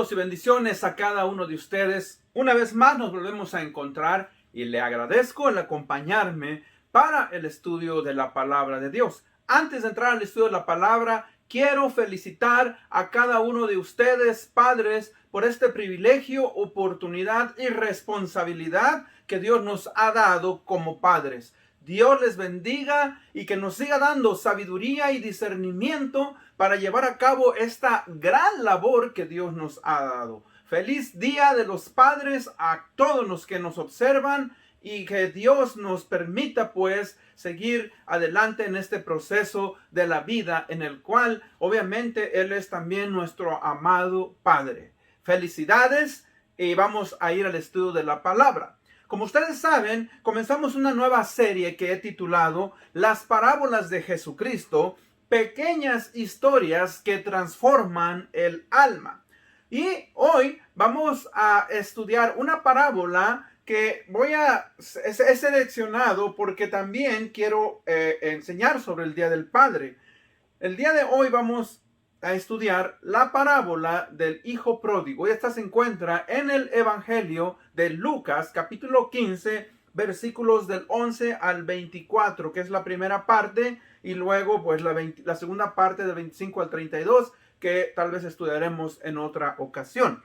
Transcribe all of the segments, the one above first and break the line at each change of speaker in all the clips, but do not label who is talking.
Saludos y bendiciones a cada uno de ustedes. Una vez más nos volvemos a encontrar y le agradezco el acompañarme para el estudio de la palabra de Dios. Antes de entrar al estudio de la palabra, quiero felicitar a cada uno de ustedes, padres, por este privilegio, oportunidad y responsabilidad que Dios nos ha dado como padres. Dios les bendiga y que nos siga dando sabiduría y discernimiento para llevar a cabo esta gran labor que Dios nos ha dado. Feliz Día de los Padres a todos los que nos observan y que Dios nos permita pues seguir adelante en este proceso de la vida en el cual obviamente Él es también nuestro amado Padre. Felicidades y vamos a ir al estudio de la palabra. Como ustedes saben, comenzamos una nueva serie que he titulado Las parábolas de Jesucristo, pequeñas historias que transforman el alma. Y hoy vamos a estudiar una parábola que he seleccionado porque también quiero enseñar sobre el Día del Padre. El día de hoy vamos a estudiar la parábola del hijo pródigo. Y esta se encuentra en el Evangelio de Lucas, capítulo 15, versículos del 11 al 24, que es la primera parte, y luego pues la segunda parte del 25 al 32, que tal vez estudiaremos en otra ocasión.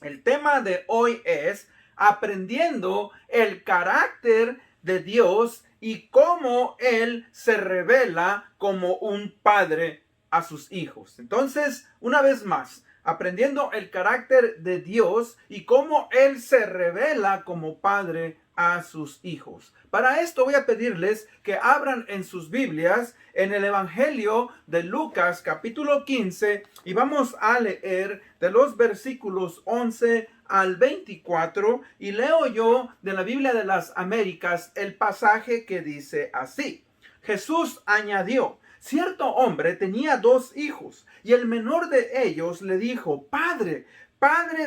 El tema de hoy es aprendiendo el carácter de Dios y cómo Él se revela como un padre a sus hijos. Entonces, una vez más, aprendiendo el carácter de Dios y cómo Él se revela como padre a sus hijos. Para esto voy a pedirles que abran en sus Biblias en el Evangelio de Lucas capítulo 15 y vamos a leer de los versículos 11 al 24 y leo yo de la Biblia de las Américas el pasaje que dice así. Jesús añadió: cierto hombre tenía 2 hijos y el menor de ellos le dijo: Padre,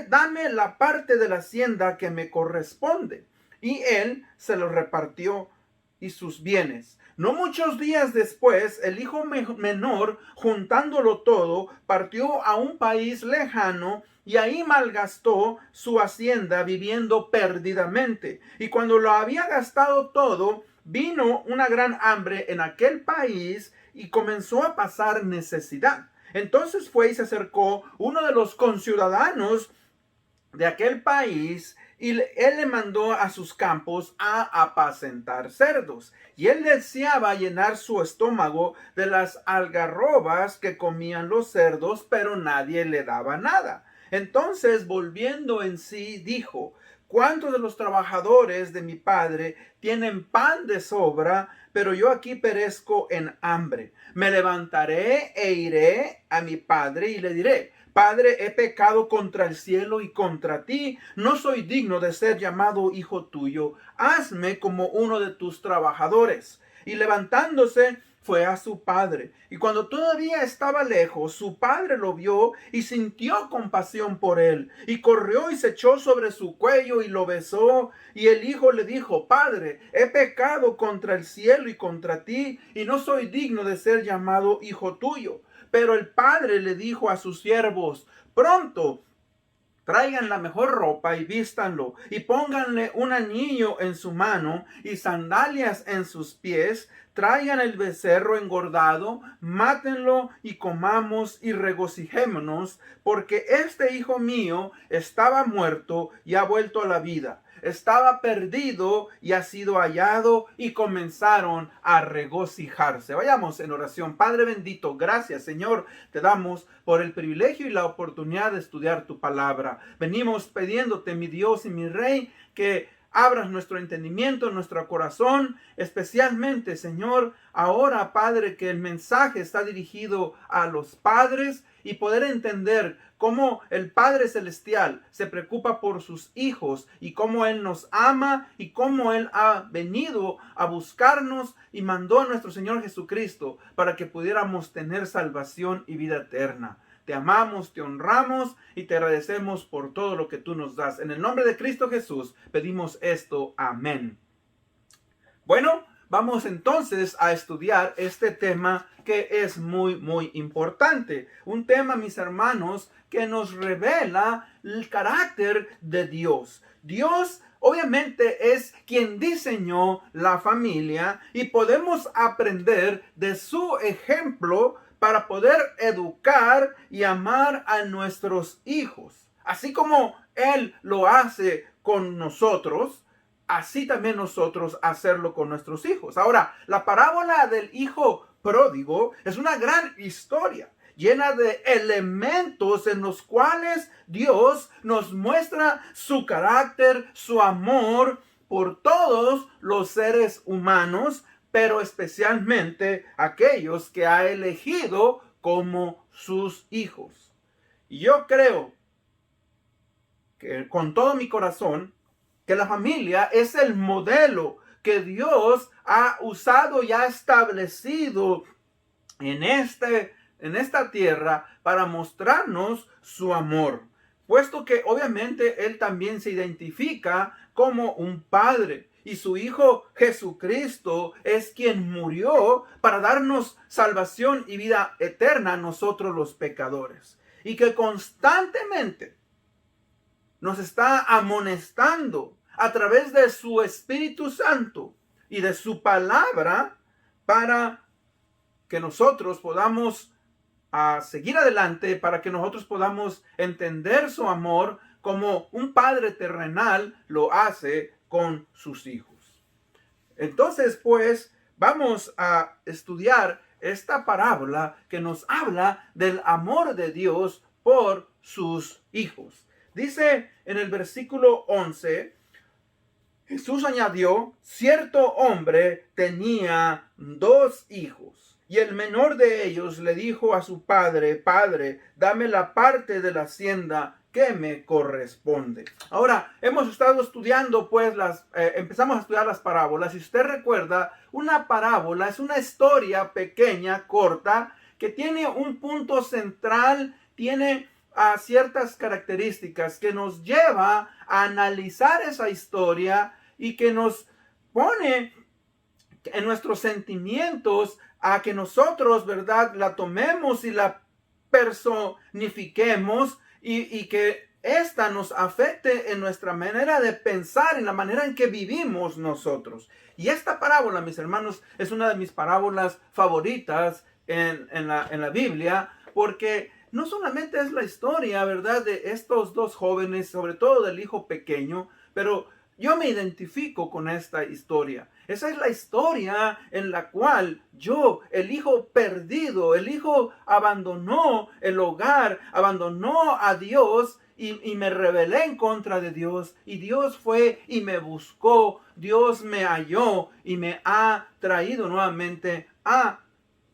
dame la parte de la hacienda que me corresponde. Y él se lo repartió y sus bienes. No muchos días después, el hijo menor, juntándolo todo, partió a un país lejano y ahí malgastó su hacienda viviendo perdidamente. Y cuando lo había gastado todo, vino una gran hambre en aquel país y comenzó a pasar necesidad. Entonces fue y se acercó uno de los conciudadanos de aquel país y él le mandó a sus campos a apacentar cerdos. Y él deseaba llenar su estómago de las algarrobas que comían los cerdos, pero nadie le daba nada. Entonces, volviendo en sí, dijo: ¿cuántos de los trabajadores de mi padre tienen pan de sobra, pero yo aquí perezco en hambre? Me levantaré e iré a mi padre y le diré: Padre, he pecado contra el cielo y contra ti. No soy digno de ser llamado hijo tuyo. Hazme como uno de tus trabajadores. Y levantándose, fue a su padre. Y cuando todavía estaba lejos, su padre lo vio y sintió compasión por él. Y corrió y se echó sobre su cuello y lo besó. Y el hijo le dijo: Padre, he pecado contra el cielo y contra ti, y no soy digno de ser llamado hijo tuyo. Pero el padre le dijo a sus siervos: pronto, traigan la mejor ropa y vístanlo, y pónganle un anillo en su mano y sandalias en sus pies. Traigan el becerro engordado, mátenlo y comamos y regocijémonos, porque este hijo mío estaba muerto y ha vuelto a la vida. Estaba perdido y ha sido hallado, y comenzaron a regocijarse. Vayamos en oración. Padre bendito, gracias, Señor, te damos por el privilegio y la oportunidad de estudiar tu palabra. Venimos pidiéndote, mi Dios y mi Rey, que abras nuestro entendimiento, nuestro corazón, especialmente, Señor, ahora, Padre, que el mensaje está dirigido a los padres y poder entender cómo el Padre Celestial se preocupa por sus hijos y cómo Él nos ama y cómo Él ha venido a buscarnos y mandó a nuestro Señor Jesucristo para que pudiéramos tener salvación y vida eterna. Te amamos, te honramos y te agradecemos por todo lo que tú nos das. En el nombre de Cristo Jesús pedimos esto. Amén. Bueno, vamos entonces a estudiar este tema que es muy importante. Un tema, mis hermanos, que nos revela el carácter de Dios. Dios obviamente es quien diseñó la familia y podemos aprender de su ejemplo para poder educar y amar a nuestros hijos. Así como Él lo hace con nosotros, así también nosotros hacerlo con nuestros hijos. Ahora, la parábola del hijo pródigo es una gran historia llena de elementos en los cuales Dios nos muestra su carácter, su amor por todos los seres humanos, pero especialmente aquellos que ha elegido como sus hijos. Y yo creo que con todo mi corazón, que la familia es el modelo que Dios ha usado y ha establecido en esta tierra para mostrarnos su amor, puesto que obviamente Él también se identifica como un padre y su Hijo Jesucristo es quien murió para darnos salvación y vida eterna a nosotros los pecadores, y que constantemente nos está amonestando a través de su Espíritu Santo y de su palabra para que nosotros podamos seguir adelante, para que nosotros podamos entender su amor como un padre terrenal lo hace con sus hijos. Entonces, pues, vamos a estudiar esta parábola que nos habla del amor de Dios por sus hijos. Dice en el versículo 11, Jesús añadió: cierto hombre tenía 2 hijos, y el menor de ellos le dijo a su padre: Padre, dame la parte de la hacienda que me corresponde. Ahora, hemos estado estudiando, pues, empezamos a estudiar las parábolas. Si usted recuerda, una parábola es una historia pequeña, corta, que tiene un punto central, tiene ciertas características que nos lleva a analizar esa historia y que nos pone en nuestros sentimientos a que nosotros, ¿verdad?, la tomemos y la personifiquemos y que esta nos afecte en nuestra manera de pensar, en la manera en que vivimos nosotros. Y esta parábola, mis hermanos, es una de mis parábolas favoritas en la Biblia, porque no solamente es la historia, ¿verdad?, de estos 2 jóvenes, sobre todo del hijo pequeño, pero yo me identifico con esta historia. Esa es la historia en la cual yo, el hijo perdido, el hijo abandonó el hogar, abandonó a Dios y me rebelé en contra de Dios. Y Dios fue y me buscó, Dios me halló y me ha traído nuevamente a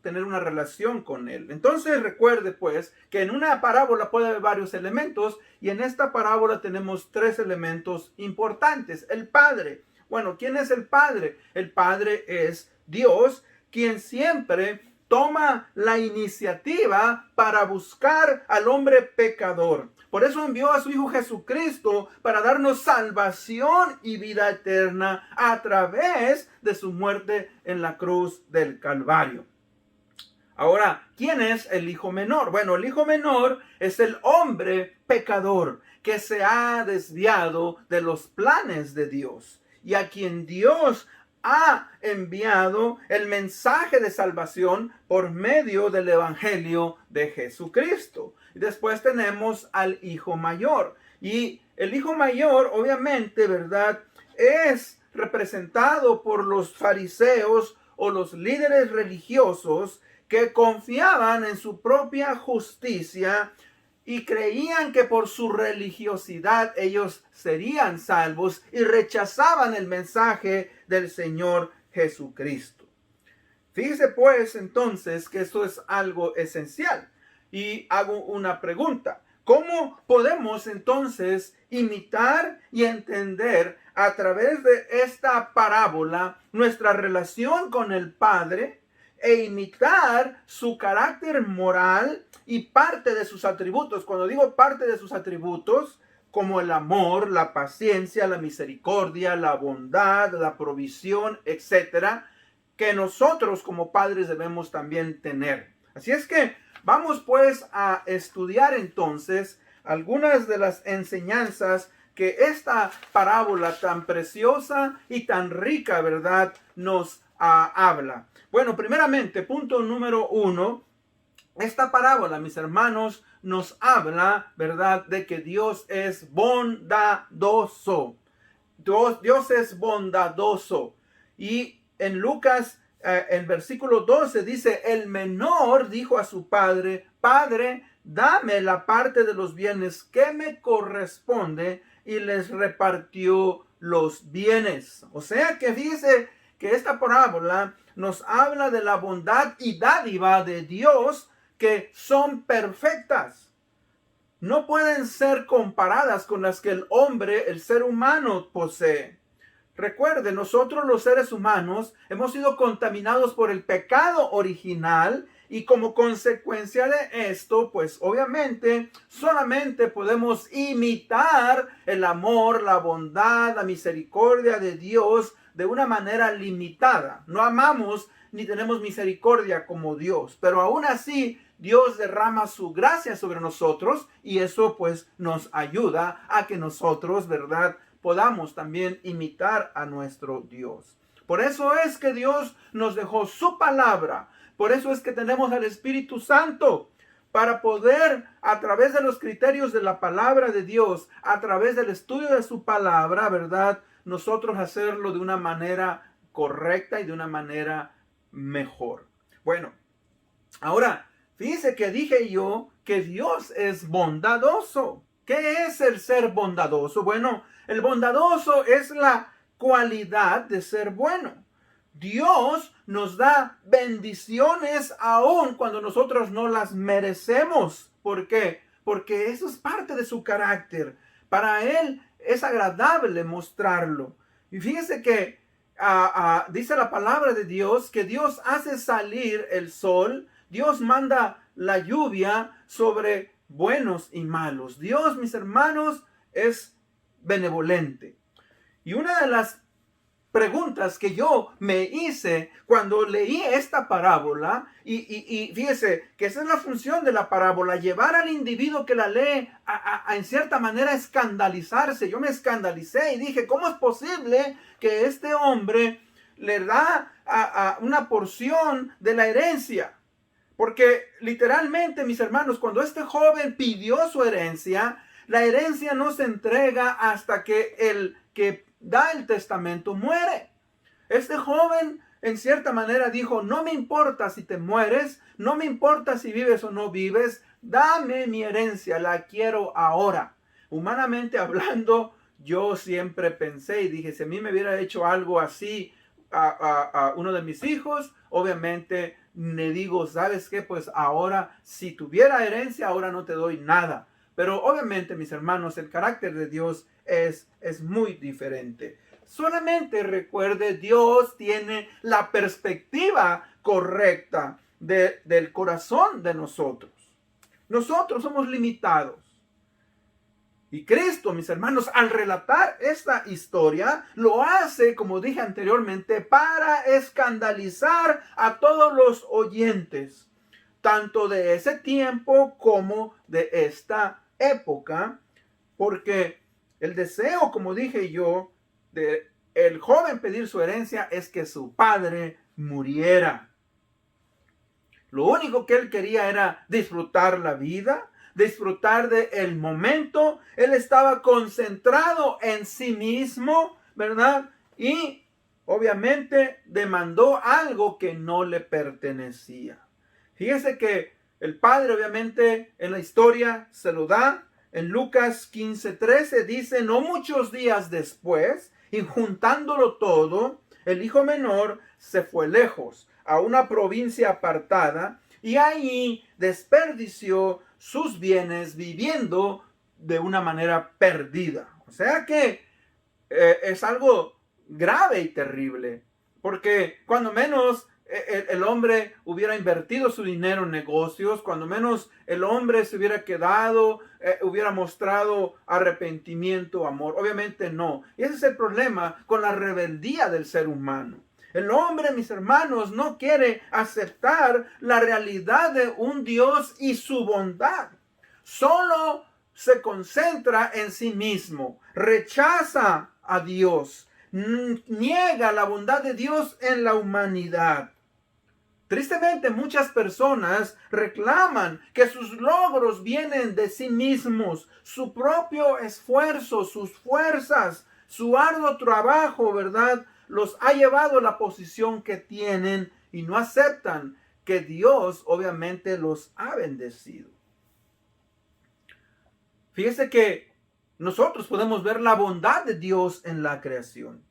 tener una relación con Él. Entonces recuerde, pues, que en una parábola puede haber varios elementos, y en esta parábola tenemos 3 elementos importantes. El Padre. Bueno, ¿quién es el Padre? El Padre es Dios, quien siempre toma la iniciativa para buscar al hombre pecador. Por eso envió a su Hijo Jesucristo para darnos salvación y vida eterna a través de su muerte en la cruz del Calvario. Ahora, ¿quién es el hijo menor? Bueno, el hijo menor es el hombre pecador que se ha desviado de los planes de Dios y a quien Dios ha enviado el mensaje de salvación por medio del evangelio de Jesucristo. Y después tenemos al hijo mayor. Y el hijo mayor, obviamente, ¿verdad?, es representado por los fariseos o los líderes religiosos que confiaban en su propia justicia y creían que por su religiosidad ellos serían salvos y rechazaban el mensaje del Señor Jesucristo. Fíjese pues entonces que esto es algo esencial y hago una pregunta. ¿Cómo podemos entonces imitar y entender a través de esta parábola nuestra relación con el Padre e imitar su carácter moral y parte de sus atributos? Cuando digo parte de sus atributos, como el amor, la paciencia, la misericordia, la bondad, la provisión, etcétera, que nosotros como padres debemos también tener. Así es que vamos pues a estudiar entonces algunas de las enseñanzas que esta parábola tan preciosa y tan rica, ¿verdad?, nos habla. Bueno, primeramente, punto número 1, esta parábola, mis hermanos, nos habla, ¿verdad?, de que Dios es bondadoso. Dios es bondadoso. Y en Lucas, el versículo 12 dice, el menor dijo a su padre, Padre, dame la parte de los bienes que me corresponde, y les repartió los bienes. O sea que dice que esta parábola nos habla de la bondad y dádiva de Dios, que son perfectas. No pueden ser comparadas con las que el hombre, el ser humano, posee. Recuerde, nosotros los seres humanos hemos sido contaminados por el pecado original, y como consecuencia de esto, pues obviamente solamente podemos imitar el amor, la bondad, la misericordia de Dios de una manera limitada. No amamos ni tenemos misericordia como Dios, pero aún así Dios derrama su gracia sobre nosotros, y eso pues nos ayuda a que nosotros, ¿verdad?, podamos también imitar a nuestro Dios. Por eso es que Dios nos dejó su palabra. Por eso es que tenemos al Espíritu Santo, para poder, a través de los criterios de la palabra de Dios, a través del estudio de su palabra, ¿verdad?, nosotros hacerlo de una manera correcta y de una manera mejor. Bueno, ahora, fíjese que dije yo que Dios es bondadoso. ¿Qué es el ser bondadoso? Bueno, el bondadoso es la cualidad de ser bueno. Dios nos da bendiciones aun cuando nosotros no las merecemos. ¿Por qué? Porque eso es parte de su carácter. Para Él es agradable mostrarlo. Y fíjese que dice la palabra de Dios que Dios hace salir el sol, Dios manda la lluvia sobre buenos y malos. Dios, mis hermanos, es benevolente. Y una de las preguntas que yo me hice cuando leí esta parábola, y fíjese que esa es la función de la parábola, llevar al individuo que la lee en cierta manera escandalizarse. Yo me escandalicé y dije, ¿cómo es posible que este hombre le da una porción de la herencia? Porque literalmente, mis hermanos, cuando este joven pidió su herencia, la herencia no se entrega hasta que el que da el testamento muere. Este joven en cierta manera dijo, no me importa si te mueres, no me importa si vives o no vives, dame mi herencia, la quiero ahora. Humanamente hablando, yo siempre pensé y dije, si a mí me hubiera hecho algo así a uno de mis hijos, obviamente le digo, ¿sabes qué? Pues ahora, si tuviera herencia, ahora no te doy nada. Pero obviamente, mis hermanos, el carácter de Dios es muy diferente. Solamente recuerde, Dios tiene la perspectiva correcta del corazón de nosotros. Nosotros somos limitados. Y Cristo, mis hermanos, al relatar esta historia, lo hace, como dije anteriormente, para escandalizar a todos los oyentes, tanto de ese tiempo como de esta época, porque el deseo, como dije yo, de el joven pedir su herencia es que su padre muriera. Lo único que él quería era disfrutar la vida, disfrutar del momento. Él estaba concentrado en sí mismo, ¿verdad? Y obviamente demandó algo que no le pertenecía. Fíjese que el padre obviamente en la historia se lo da. En Lucas 15:13 dice, no muchos días después, y juntándolo todo, el hijo menor se fue lejos, a una provincia apartada, y ahí desperdició sus bienes viviendo de una manera perdida. O sea que es algo grave y terrible, porque cuando menos el hombre hubiera invertido su dinero en negocios, cuando menos el hombre se hubiera quedado, hubiera mostrado arrepentimiento, amor. Obviamente no. Y ese es el problema con la rebeldía del ser humano. El hombre, mis hermanos, no quiere aceptar la realidad de un Dios y su bondad. Solo se concentra en sí mismo, rechaza a Dios, niega la bondad de Dios en la humanidad. Tristemente, muchas personas reclaman que sus logros vienen de sí mismos, su propio esfuerzo, sus fuerzas, su arduo trabajo, ¿verdad?, los ha llevado a la posición que tienen y no aceptan que Dios obviamente los ha bendecido. Fíjese que nosotros podemos ver la bondad de Dios en la creación.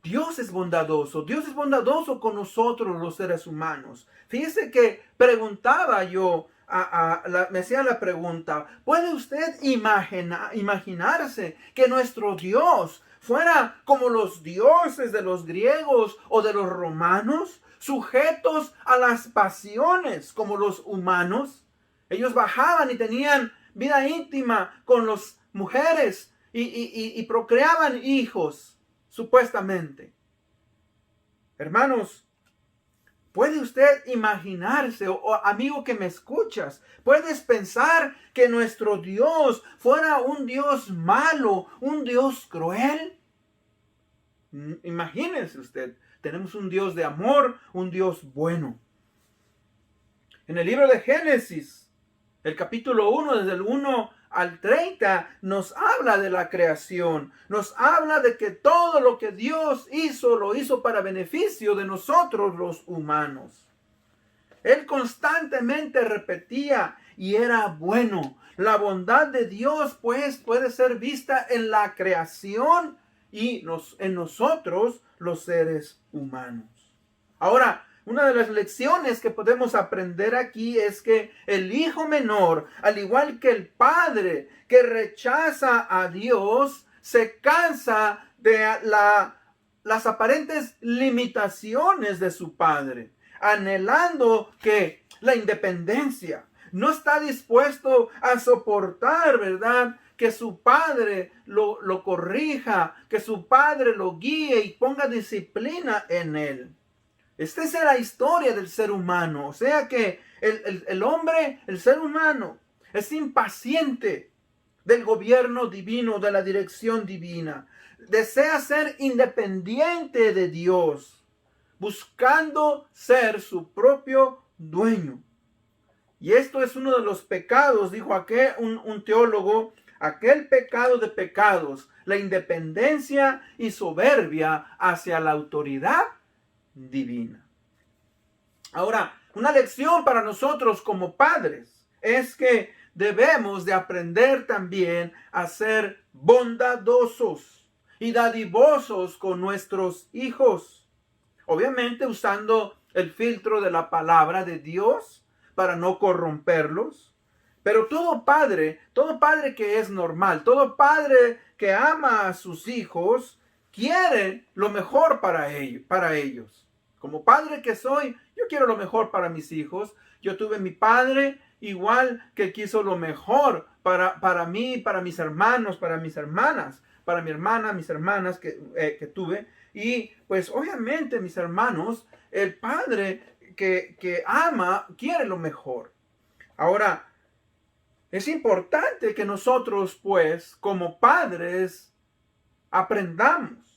Dios es bondadoso con nosotros los seres humanos. Fíjese que preguntaba yo, me hacía la pregunta, ¿puede usted imaginarse que nuestro Dios fuera como los dioses de los griegos o de los romanos, sujetos a las pasiones como los humanos? Ellos bajaban y tenían vida íntima con las mujeres y procreaban hijos. Supuestamente. Hermanos, ¿puede usted imaginarse, o amigo que me escuchas, puedes pensar que nuestro Dios fuera un Dios malo, un Dios cruel? Imagínese usted, tenemos un Dios de amor, un Dios bueno. En el libro de Génesis, el capítulo 1, desde el 1 al 30, nos habla de la creación, nos habla de que todo lo que Dios hizo, lo hizo para beneficio de nosotros los humanos. Él constantemente repetía y era bueno. La bondad de Dios pues puede ser vista en la creación y en nosotros los seres humanos. Ahora, una de las lecciones que podemos aprender aquí es que el hijo menor, al igual que el padre que rechaza a Dios, se cansa de las aparentes limitaciones de su padre, anhelando que la independencia. No está dispuesto a soportar, ¿verdad?, que su padre lo corrija, que su padre lo guíe y ponga disciplina en él. Esta es la historia del ser humano. O sea que el hombre, el ser humano, es impaciente del gobierno divino, de la dirección divina. Desea ser independiente de Dios, buscando ser su propio dueño. Y esto es uno de los pecados, dijo un teólogo, aquel pecado de pecados, la independencia y soberbia hacia la autoridad divina. Ahora, una lección para nosotros como padres es que debemos de aprender también a ser bondadosos y dadivosos con nuestros hijos. Obviamente usando el filtro de la palabra de Dios para no corromperlos. Pero todo padre que es normal, todo padre que ama a sus hijos, quiere lo mejor para ellos. Como padre que soy, yo quiero lo mejor para mis hijos. Yo tuve mi padre igual que quiso lo mejor para mí, para mis hermanos, para mis hermanas, para mi hermana, mis hermanas que tuve. Y pues obviamente mis hermanos, el padre que ama quiere lo mejor. Ahora, es importante que nosotros pues como padres aprendamos.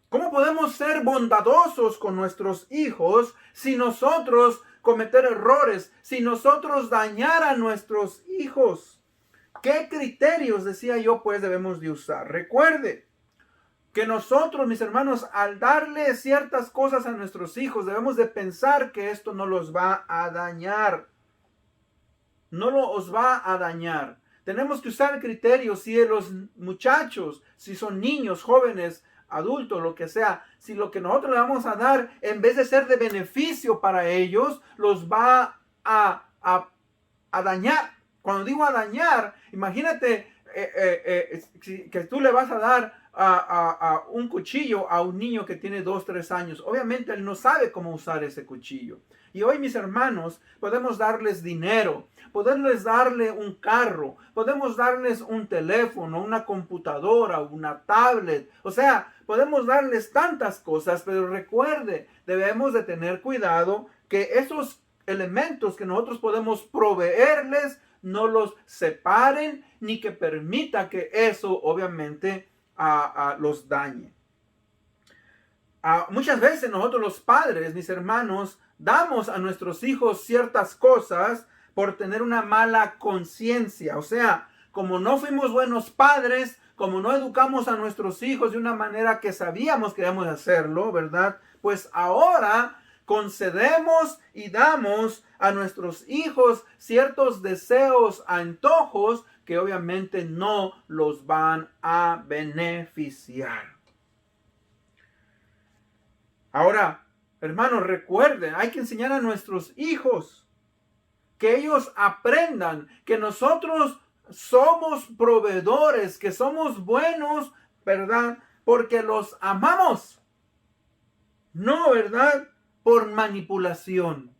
¿Cómo podemos ser bondadosos con nuestros hijos si nosotros cometer errores, si nosotros dañar a nuestros hijos? ¿Qué criterios, decía yo, pues debemos de usar? Recuerde que nosotros, mis hermanos, al darle ciertas cosas a nuestros hijos, debemos de pensar que esto no los va a dañar. No los va a dañar. Tenemos que usar criterios si los muchachos, si son niños, jóvenes, adultos, lo que sea, si lo que nosotros le vamos a dar, en vez de ser de beneficio para ellos, los va a dañar. Cuando digo a dañar, imagínate que tú le vas a dar a un cuchillo a un niño que tiene 2, 3 años. Obviamente él no sabe cómo usar ese cuchillo. Y hoy, mis hermanos, podemos darles dinero, podemos darle un carro, podemos darles un teléfono, una computadora, una tablet. O sea, podemos darles tantas cosas, pero recuerde, debemos de tener cuidado que esos elementos que nosotros podemos proveerles no los separen ni que permita que eso obviamente los dañe. Muchas veces nosotros los padres, mis hermanos, damos a nuestros hijos ciertas cosas por tener una mala conciencia. O sea, como no fuimos buenos padres, como no educamos a nuestros hijos de una manera que sabíamos que debíamos hacerlo, ¿verdad? Pues ahora concedemos y damos a nuestros hijos ciertos deseos, antojos que obviamente no los van a beneficiar. Ahora, hermanos, recuerden, hay que enseñar a nuestros hijos que ellos aprendan que nosotros somos proveedores, que somos buenos, ¿verdad? Porque los amamos. No, ¿verdad? Por manipulación.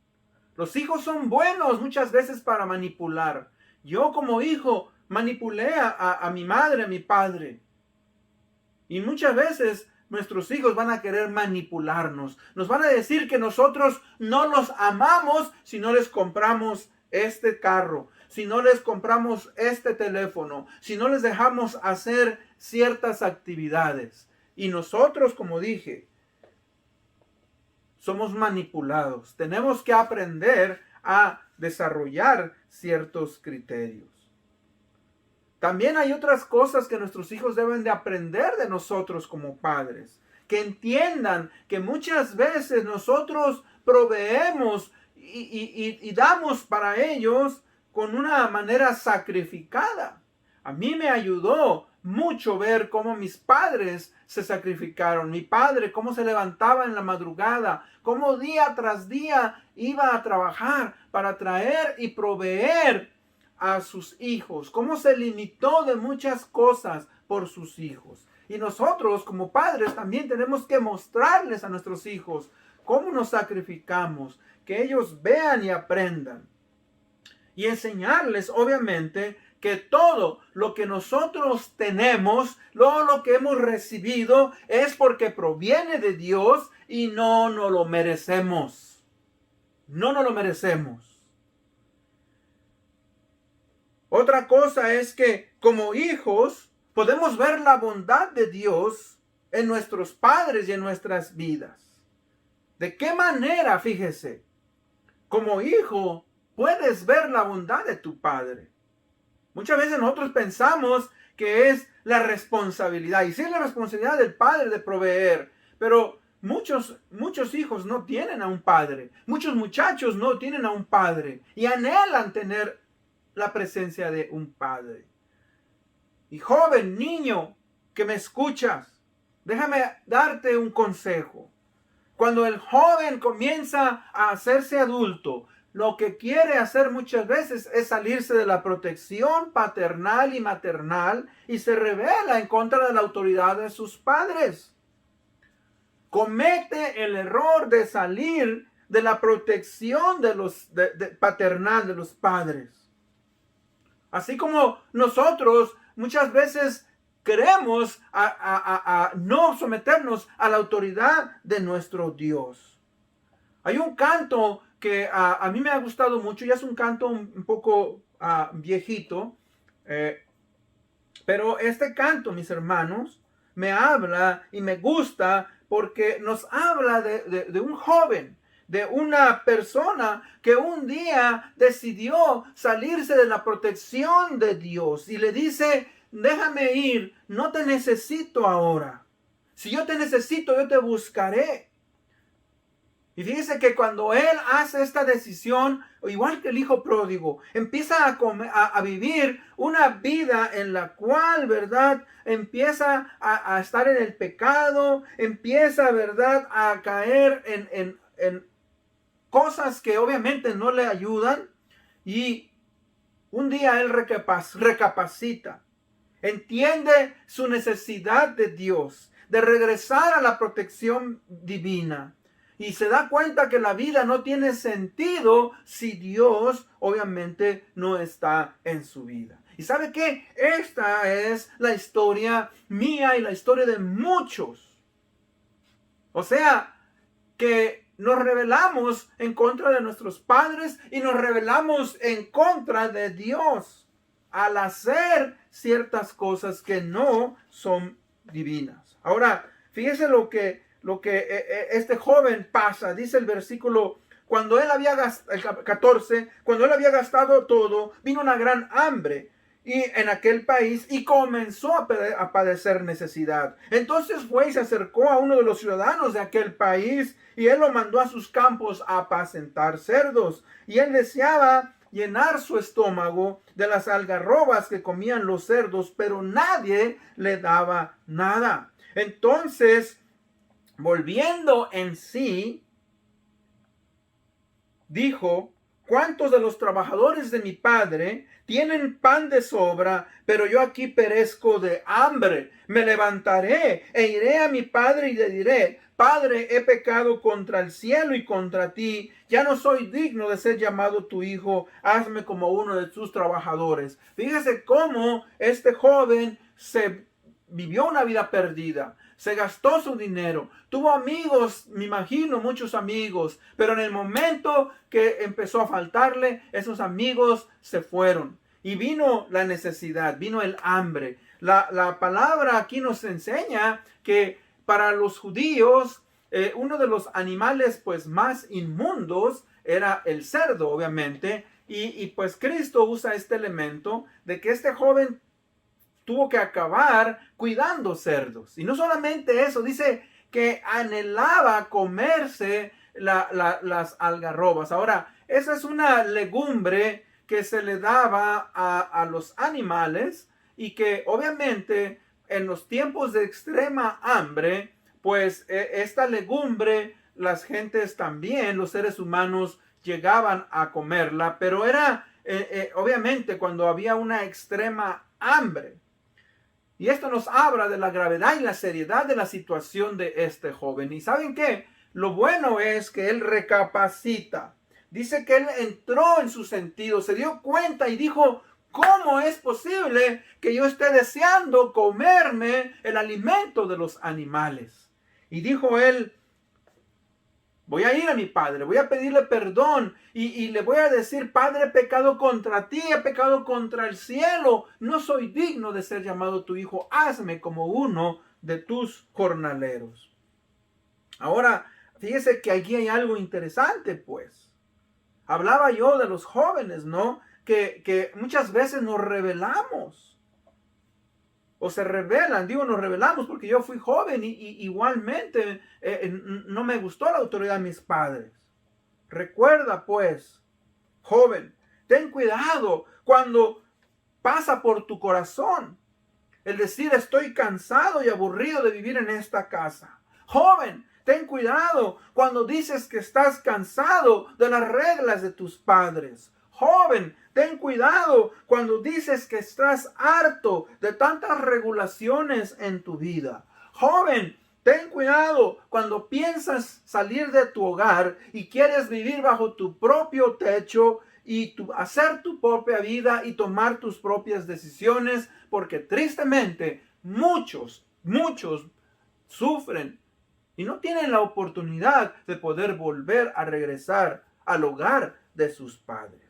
Los hijos son buenos muchas veces para manipular. Yo como hijo manipulé a mi madre, a mi padre. Y muchas veces nuestros hijos van a querer manipularnos. Nos van a decir que nosotros no los amamos si no les compramos este carro, si no les compramos este teléfono, si no les dejamos hacer ciertas actividades. Y nosotros, como dije, somos manipulados. Tenemos que aprender a desarrollar ciertos criterios. También hay otras cosas que nuestros hijos deben de aprender de nosotros como padres. Que entiendan que muchas veces nosotros proveemos y damos para ellos con una manera sacrificada. A mí me ayudó mucho ver cómo mis padres se sacrificaron. Mi padre, cómo se levantaba en la madrugada, cómo día tras día iba a trabajar para traer y proveer a sus hijos, cómo se limitó de muchas cosas por sus hijos. Y nosotros como padres también tenemos que mostrarles a nuestros hijos cómo nos sacrificamos, que ellos vean y aprendan. Y enseñarles, obviamente, que todo lo que nosotros tenemos, todo lo que hemos recibido, es porque proviene de Dios y no nos lo merecemos. No nos lo merecemos. Otra cosa es que como hijos podemos ver la bondad de Dios en nuestros padres y en nuestras vidas. ¿De qué manera, fíjese? Como hijo puedes ver la bondad de tu padre. Muchas veces nosotros pensamos que es la responsabilidad, y sí es la responsabilidad del padre de proveer, pero muchos hijos no tienen a un padre, muchos muchachos no tienen a un padre y anhelan tener la presencia de un padre. Y joven, niño, que me escuchas, déjame darte un consejo. Cuando el joven comienza a hacerse adulto, lo que quiere hacer muchas veces es salirse de la protección paternal y maternal y se rebela en contra de la autoridad de sus padres. Comete el error de salir de la protección paternal de los padres. Así como nosotros muchas veces queremos no someternos a la autoridad de nuestro Dios. Hay un canto que a mí me ha gustado mucho, ya es un canto un poco viejito, pero este canto, mis hermanos, me habla y me gusta porque nos habla de un joven, de una persona que un día decidió salirse de la protección de Dios y le dice: déjame ir, no te necesito ahora. Si yo te necesito, yo te buscaré. Y fíjese que cuando él hace esta decisión, igual que el hijo pródigo, empieza a vivir una vida en la cual, ¿verdad?, empieza a estar en el pecado, empieza, ¿verdad?, a caer en cosas que obviamente no le ayudan. Y un día él recapacita entiende su necesidad de Dios, de regresar a la protección divina. Y se da cuenta que la vida no tiene sentido si Dios obviamente no está en su vida. ¿Y sabe qué? Esta es la historia mía y la historia de muchos. O sea, que nos rebelamos en contra de nuestros padres y nos rebelamos en contra de Dios al hacer ciertas cosas que no son divinas. Ahora, fíjese lo que este joven pasa. Dice el versículo, cuando él había gastado, el 14, cuando él había gastado todo, vino una gran hambre en aquel país y comenzó a padecer necesidad. Entonces fue y se acercó a uno de los ciudadanos de aquel país y él lo mandó a sus campos a apacentar cerdos. Y él deseaba llenar su estómago de las algarrobas que comían los cerdos, pero nadie le daba nada. Entonces, volviendo en sí, dijo, ¿cuántos de los trabajadores de mi padre tienen pan de sobra, pero yo aquí perezco de hambre? Me levantaré e iré a mi padre y le diré, Padre, he pecado contra el cielo y contra ti, ya no soy digno de ser llamado tu hijo, hazme como uno de tus trabajadores. Fíjese cómo este joven se vivió una vida perdida. Se gastó su dinero, tuvo amigos, me imagino muchos amigos, pero en el momento que empezó a faltarle, esos amigos se fueron y vino la necesidad, vino el hambre. La palabra aquí nos enseña que para los judíos uno de los animales pues más inmundos era el cerdo, obviamente, y pues Cristo usa este elemento de que este joven tuvo que acabar cuidando cerdos. Y no solamente eso, dice que anhelaba comerse las algarrobas. Ahora, esa es una legumbre que se le daba a los animales y que obviamente en los tiempos de extrema hambre, pues esta legumbre, las gentes también, los seres humanos llegaban a comerla, pero era obviamente cuando había una extrema hambre. Y esto nos habla de la gravedad y la seriedad de la situación de este joven. ¿Y saben qué? Lo bueno es que él recapacita. Dice que él entró en su sentido, se dio cuenta y dijo, ¿cómo es posible que yo esté deseando comerme el alimento de los animales? Y dijo él, voy a ir a mi padre, voy a pedirle perdón y le voy a decir, Padre, he pecado contra ti, he pecado contra el cielo, no soy digno de ser llamado tu hijo, hazme como uno de tus jornaleros. Ahora, fíjese que aquí hay algo interesante, pues. Hablaba yo de los jóvenes, ¿no? Que muchas veces nos rebelamos. O se rebelan, nos rebelamos porque yo fui joven y igualmente no me gustó la autoridad de mis padres. Recuerda pues, joven, ten cuidado cuando pasa por tu corazón el decir estoy cansado y aburrido de vivir en esta casa. Joven, ten cuidado cuando dices que estás cansado de las reglas de tus padres. Joven, ten cuidado cuando dices que estás harto de tantas regulaciones en tu vida. Joven, ten cuidado cuando piensas salir de tu hogar y quieres vivir bajo tu propio techo y hacer tu propia vida y tomar tus propias decisiones, porque tristemente muchos sufren y no tienen la oportunidad de poder volver a regresar al hogar de sus padres.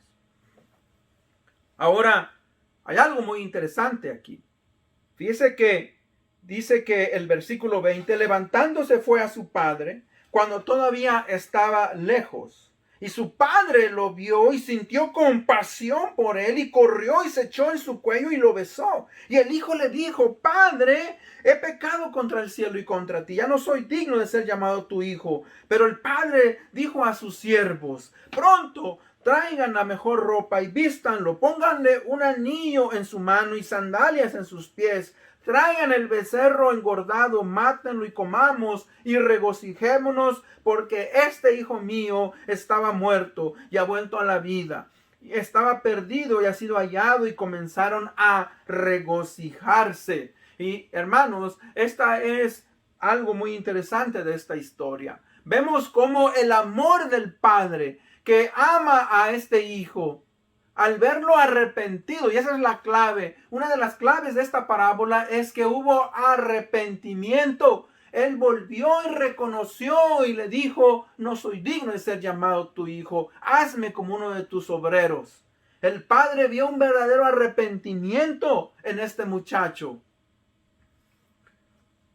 Ahora, hay algo muy interesante aquí. Fíjese que dice que el versículo 20, levantándose fue a su padre cuando todavía estaba lejos. Y su padre lo vio y sintió compasión por él y corrió y se echó en su cuello y lo besó. Y el hijo le dijo, Padre, he pecado contra el cielo y contra ti. Ya no soy digno de ser llamado tu hijo. Pero el padre dijo a sus siervos, pronto traigan la mejor ropa y vístanlo, pónganle un anillo en su mano y sandalias en sus pies. Traigan el becerro engordado, mátenlo y comamos y regocijémonos porque este hijo mío estaba muerto y ha vuelto a la vida. estaba perdido y ha sido hallado, y comenzaron a regocijarse. Y hermanos, esta es algo muy interesante de esta historia. Vemos cómo el amor del padre que ama a este hijo, al verlo arrepentido, y esa es la clave, una de las claves de esta parábola es que hubo arrepentimiento. Él volvió y reconoció y le dijo: no soy digno de ser llamado tu hijo, hazme como uno de tus obreros. El padre vio un verdadero arrepentimiento en este muchacho.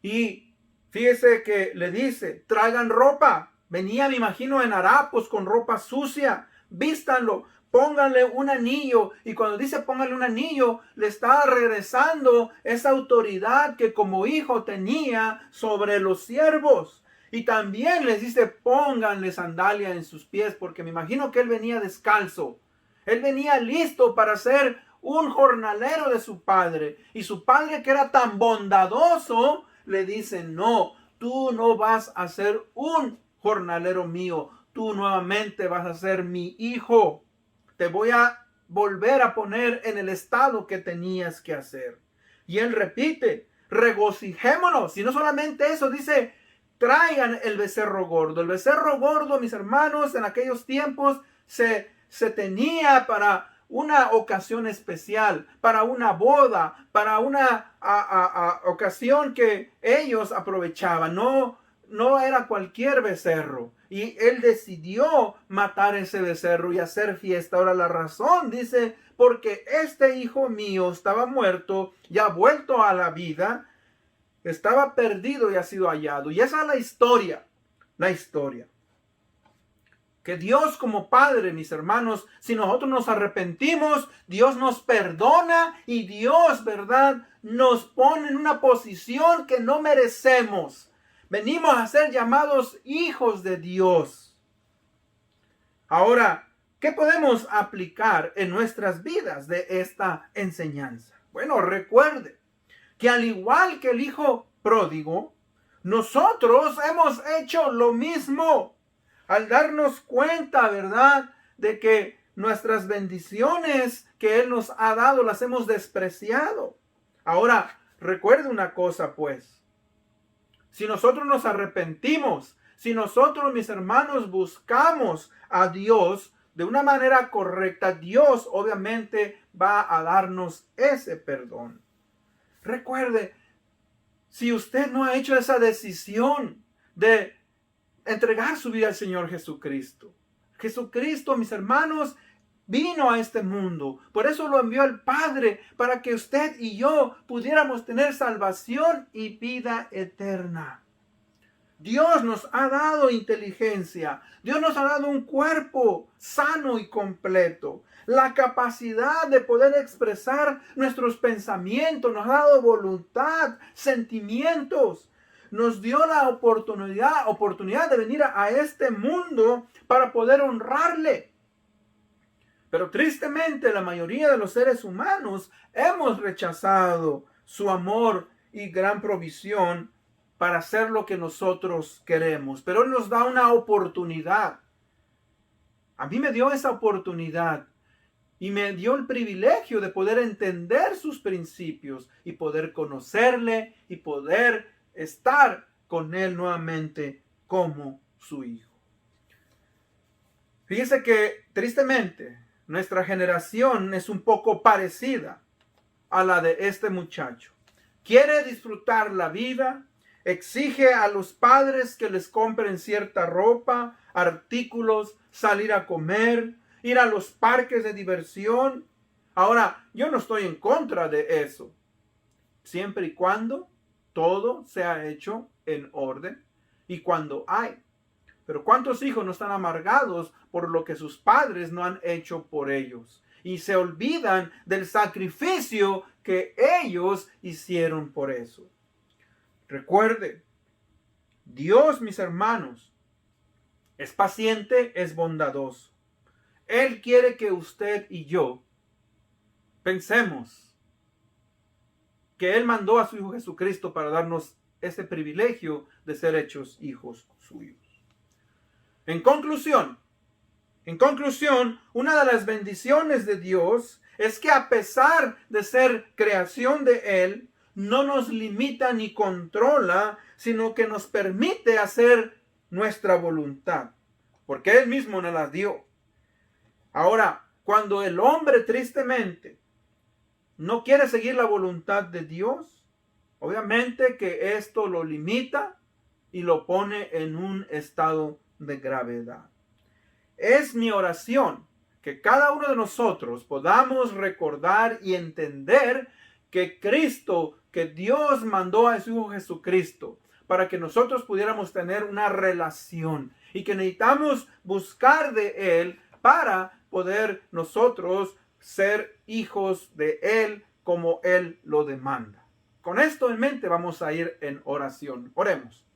Y fíjese que le dice: traigan ropa. Venía, me imagino, en harapos con ropa sucia. Vístanlo, pónganle un anillo. Y cuando dice pónganle un anillo, le está regresando esa autoridad que como hijo tenía sobre los siervos. Y también les dice: pónganle sandalia en sus pies, porque me imagino que él venía descalzo. Él venía listo para ser un jornalero de su padre. Y su padre, que era tan bondadoso, le dice: no, tú no vas a ser un jornalero mío, tú nuevamente vas a ser mi hijo. Te voy a volver a poner en el estado que tenías que hacer. Y él repite: regocijémonos. Y no solamente eso, dice: traigan el becerro gordo. El becerro gordo, mis hermanos, en aquellos tiempos se tenía para una ocasión especial, para una boda, para una ocasión que ellos aprovechaban. No era cualquier becerro. Y él decidió matar ese becerro y hacer fiesta. Ahora la razón, dice: porque este hijo mío estaba muerto y ha vuelto a la vida, estaba perdido y ha sido hallado. Y esa es la historia. La historia. Que Dios como Padre, mis hermanos, si nosotros nos arrepentimos, Dios nos perdona y Dios, ¿verdad?, nos pone en una posición que no merecemos. Venimos a ser llamados hijos de Dios. Ahora, ¿qué podemos aplicar en nuestras vidas de esta enseñanza? Bueno, recuerde que al igual que el hijo pródigo, nosotros hemos hecho lo mismo. Al darnos cuenta, ¿verdad?, de que nuestras bendiciones que Él nos ha dado las hemos despreciado. Ahora, recuerde una cosa, pues. Si nosotros nos arrepentimos, si nosotros, mis hermanos, buscamos a Dios de una manera correcta, Dios obviamente va a darnos ese perdón. Recuerde, si usted no ha hecho esa decisión de entregar su vida al Señor Jesucristo. Jesucristo, mis hermanos, vino a este mundo. Por eso lo envió el Padre, para que usted y yo pudiéramos tener salvación y vida eterna. Dios nos ha dado inteligencia. Dios nos ha dado un cuerpo sano y completo. La capacidad de poder expresar nuestros pensamientos. Nos ha dado voluntad, sentimientos. Nos dio la oportunidad de venir a este mundo para poder honrarle. Pero tristemente la mayoría de los seres humanos hemos rechazado su amor y gran provisión para hacer lo que nosotros queremos. Pero Él nos da una oportunidad. A mí me dio esa oportunidad y me dio el privilegio de poder entender sus principios y poder conocerle y poder estar con Él nuevamente como su hijo. Fíjese que tristemente nuestra generación es un poco parecida a la de este muchacho. Quiere disfrutar la vida, exige a los padres que les compren cierta ropa, artículos, salir a comer, ir a los parques de diversión. Ahora, yo no estoy en contra de eso, siempre y cuando todo se ha hecho en orden y cuando hay. Pero ¿cuántos hijos no están amargados por lo que sus padres no han hecho por ellos? Y se olvidan del sacrificio que ellos hicieron por eso. Recuerde, Dios, mis hermanos, es paciente, es bondadoso. Él quiere que usted y yo pensemos que Él mandó a su Hijo Jesucristo para darnos ese privilegio de ser hechos hijos suyos. En conclusión, En conclusión, una de las bendiciones de Dios es que a pesar de ser creación de Él, no nos limita ni controla, sino que nos permite hacer nuestra voluntad, porque Él mismo nos la dio. Ahora, cuando el hombre tristemente no quiere seguir la voluntad de Dios, obviamente que esto lo limita y lo pone en un estado de gravedad. Es mi oración que cada uno de nosotros podamos recordar y entender que Cristo, que Dios mandó a su Hijo Jesucristo para que nosotros pudiéramos tener una relación y que necesitamos buscar de Él para poder nosotros ser hijos de Él como Él lo demanda. Con esto en mente vamos a ir en oración. Oremos.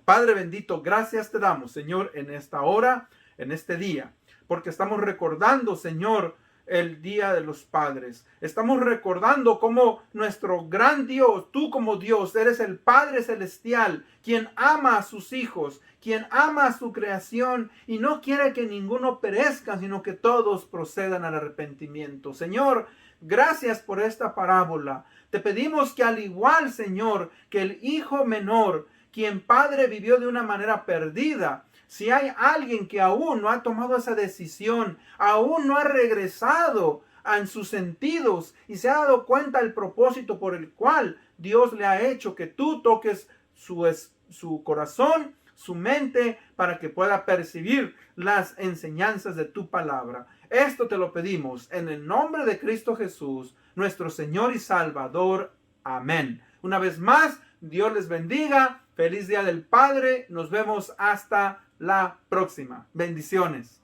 Padre bendito, gracias te damos, Señor, en esta hora, en este día, porque estamos recordando, Señor, el Día de los Padres. Estamos recordando cómo nuestro gran Dios, tú como Dios, eres el Padre Celestial, quien ama a sus hijos, quien ama a su creación y no quiere que ninguno perezca, sino que todos procedan al arrepentimiento. Señor, gracias por esta parábola. Te pedimos que al igual, Señor, que el hijo menor, quien padre vivió de una manera perdida, si hay alguien que aún no ha tomado esa decisión, aún no ha regresado en sus sentidos y se ha dado cuenta del propósito por el cual Dios le ha hecho que tú toques su corazón, su mente, para que pueda percibir las enseñanzas de tu palabra. Esto te lo pedimos en el nombre de Cristo Jesús, nuestro Señor y Salvador. Amén. Una vez más, Dios les bendiga. Feliz Día del Padre. Nos vemos hasta la próxima. Bendiciones.